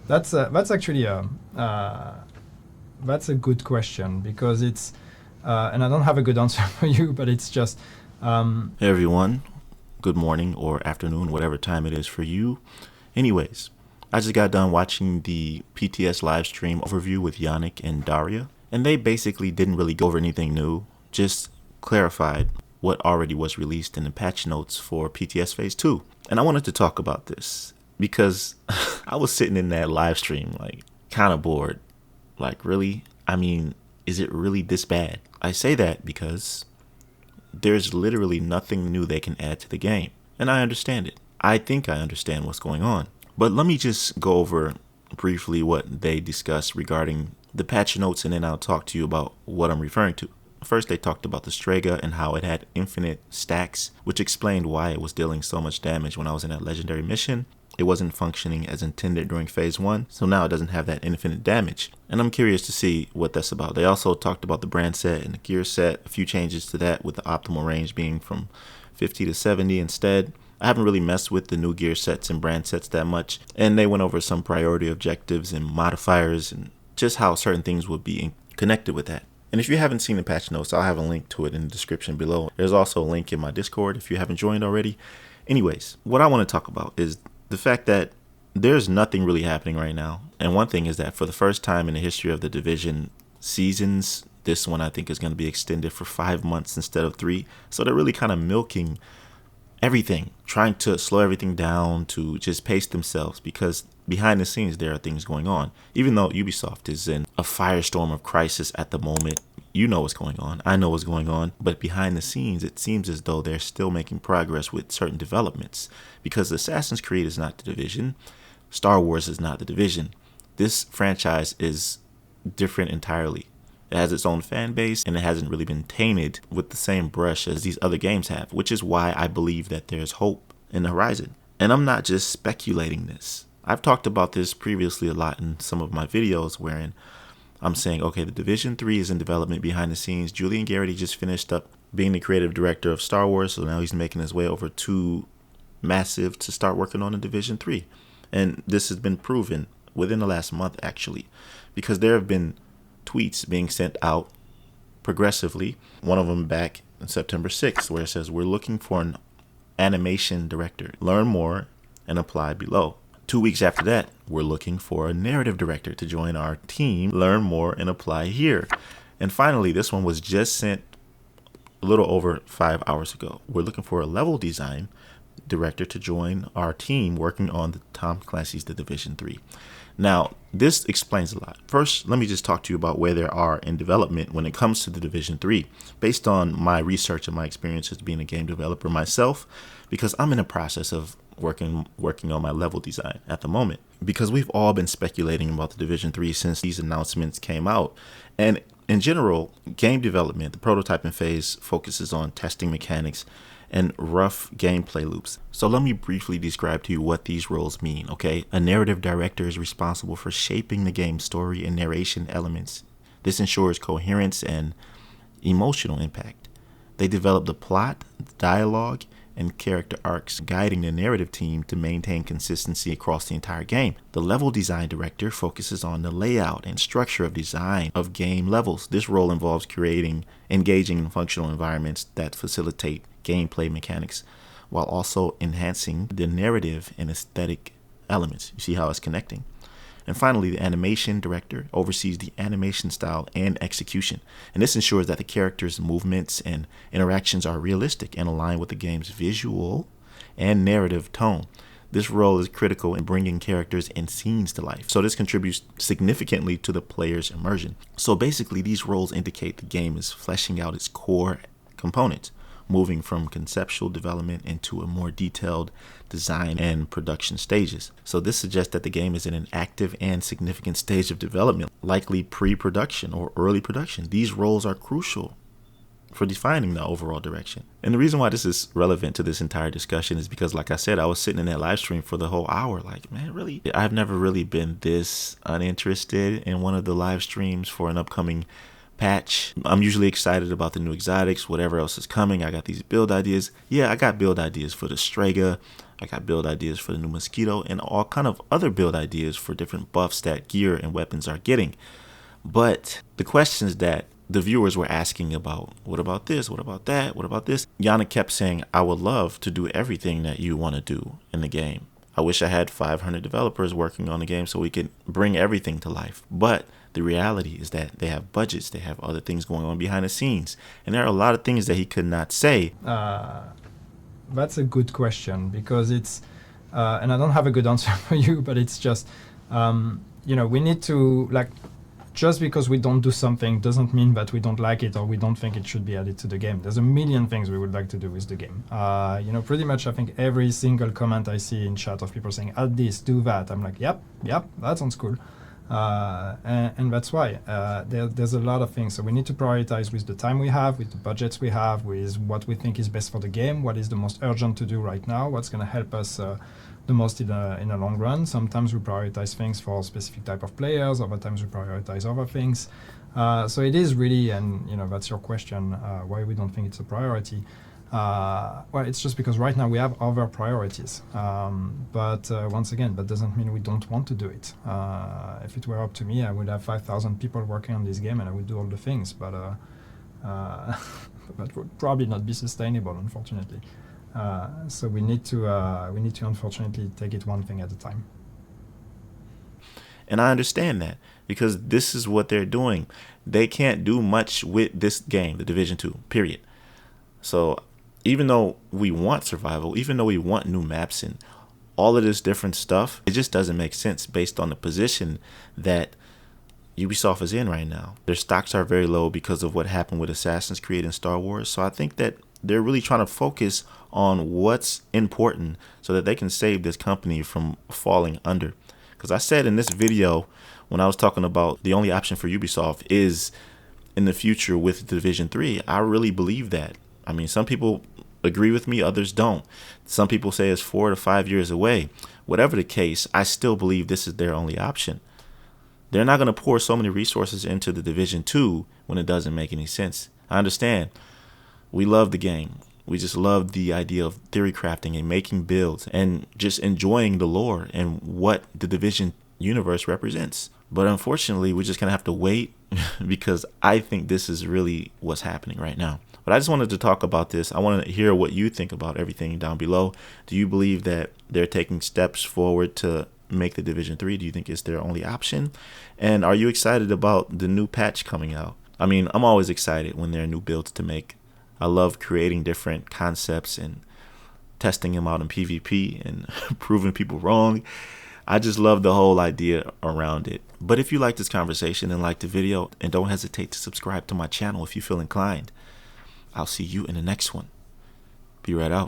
That's actually that's a good question because it's and I don't have a good answer for you, but it's just Hey everyone, good morning or afternoon, whatever time it is for you. Anyways, I just got done watching the PTS live stream overview with Yannick and Daria, and they basically didn't really go over anything new, just clarified what already was released in the patch notes for PTS Phase 2. And I wanted to talk about this because I was sitting in that live stream like kind of bored. Like, really? I mean, is it really this bad? I say that because there's literally nothing new they can add to the game. And I understand it. I think I understand what's going on. But let me just go over briefly what they discussed regarding the patch notes, and then I'll talk to you about what I'm referring to. First, they talked about the 𝐒𝐮𝐩𝐽 and how it had infinite stacks, which explained why it was dealing so much damage when I was in that legendary mission. It wasn't functioning as intended during Phase 1, so now it doesn't have that infinite damage. And I'm curious to see what that's about. They also talked about the brand set and the gear set, a few changes to that with the optimal range being from 50 to 70 instead. I haven't really messed with the new gear sets and brand sets that much, and they went over some priority objectives and modifiers and just how certain things would be connected with that. And if you haven't seen the patch notes, I'll have a link to it in the description below. There's also a link in my Discord if you haven't joined already. Anyways, what I want to talk about is the fact that there's nothing really happening right now. And one thing is that for the first time in the history of the Division seasons, this one I think is going to be extended for 5 months instead of 3. So they're really kind of milking everything, trying to slow everything down to just pace themselves, because behind the scenes there are things going on. Even though Ubisoft is in a firestorm of crisis at the moment, you know what's going on, I know what's going on, but behind the scenes it seems as though they're still making progress with certain developments, because Assassin's Creed is not the Division, Star Wars is not the Division. This franchise is different entirely. It has its own fan base, and it hasn't really been tainted with the same brush as these other games have, which is why I believe that there's hope in the horizon. And I'm not just speculating this. I've talked about this previously a lot in some of my videos wherein I'm saying, okay, the Division 3 is in development behind the scenes. Julian Garrity just finished up being the creative director of Star Wars, so now he's making his way over to Massive to start working on the Division 3. And this has been proven within the last month, actually, because there have been tweets being sent out progressively. One of them back on September 6th, where it says, we're looking for an animation director. Learn more and apply below. 2 weeks after that, we're looking for a narrative director to join our team. Learn more and apply here. And finally, this one was just sent a little over 5 hours ago. We're looking for a level design director to join our team working on the Tom Clancy's The Division 3. Now, this explains a lot. First, let me just talk to you about where they are in development when it comes to The Division 3, based on my research and my experiences being a game developer myself, because I'm in the process of working on my level design at the moment, because we've all been speculating about the Division 3 since these announcements came out. And in general, game development, the prototyping phase, focuses on testing mechanics and rough gameplay loops. So let me briefly describe to you what these roles mean, okay? A narrative director is responsible for shaping the game's story and narration elements. This ensures coherence and emotional impact. They develop the plot, dialogue, and character arcs, guiding the narrative team to maintain consistency across the entire game. The level design director focuses on the layout and structure of design of game levels. This role involves creating engaging and functional environments that facilitate gameplay mechanics while also enhancing the narrative and aesthetic elements. You see how it's connecting? And finally, the animation director oversees the animation style and execution. And this ensures that the characters' movements and interactions are realistic and aligned with the game's visual and narrative tone. This role is critical in bringing characters and scenes to life. So this contributes significantly to the player's immersion. So basically, these roles indicate the game is fleshing out its core components, moving from conceptual development into a more detailed design and production stages. So this suggests that the game is in an active and significant stage of development, likely pre-production or early production. These roles are crucial for defining the overall direction. And the reason why this is relevant to this entire discussion is because, like I said, I was sitting in that live stream for the whole hour. Like, man, really? I've never really been this uninterested in one of the live streams for an upcoming patch. I'm usually excited about the new exotics, whatever else is coming. I got these build ideas. Yeah, I got build ideas for the 𝐒𝐮𝐩𝐽𝐽. I got build ideas for the new Mosquito and all kind of other build ideas for different buffs that gear and weapons are getting. But the questions that the viewers were asking about, what about this? What about that? What about this? Yannick kept saying, I would love to do everything that you want to do in the game. I wish I had 500 developers working on the game so we could bring everything to life. But the reality is that they have budgets, they have other things going on behind the scenes. And there are a lot of things that he could not say. That's a good question, because it's, and I don't have a good answer for you, but it's just, we need to, like, just because we don't do something doesn't mean that we don't like it or we don't think it should be added to the game. There's a million things we would like to do with the game. Pretty much I think every single comment I see in chat of people saying, add this, do that, I'm like, yep, that sounds cool. And that's why there's a lot of things. So we need to prioritize with the time we have, with the budgets we have, with what we think is best for the game, what is the most urgent to do right now, what's going to help us the most in the long run. Sometimes we prioritize things for a specific type of players, other times we prioritize other things. So it is really, and that's your question, why we don't think it's a priority. Well, it's just because right now we have other priorities. But once again, that doesn't mean we don't want to do it. If it were up to me, I would have 5,000 people working on this game and I would do all the things, but that would probably not be sustainable, unfortunately. So we need to unfortunately take it one thing at a time. And I understand that, because this is what they're doing. They can't do much with this game, the Division 2, period. So even though we want survival, even though we want new maps and all of this different stuff, it just doesn't make sense based on the position that Ubisoft is in right now. Their stocks are very low because of what happened with Assassin's Creed and Star Wars. So I think that they're really trying to focus on what's important so that they can save this company from falling under. Because I said in this video, when I was talking about the only option for Ubisoft is in the future with Division 3, I really believe that. I mean, some people agree with me, others don't. Some people say it's 4 to 5 years away. Whatever the case, I still believe this is their only option. They're not going to pour so many resources into the Division 2 when it doesn't make any sense. I understand. We love the game. We just love the idea of theory crafting and making builds and just enjoying the lore and what the Division universe represents. But unfortunately, we're just going to have to wait because I think this is really what's happening right now. But I just wanted to talk about this. I want to hear what you think about everything down below. Do you believe that they're taking steps forward to make the Division 3? Do you think it's their only option? And are you excited about the new patch coming out? I mean, I'm always excited when there are new builds to make. I love creating different concepts and testing them out in PvP and proving people wrong. I just love the whole idea around it. But if you like this conversation and like the video, and don't hesitate to subscribe to my channel if you feel inclined. I'll see you in the next one. Be right out.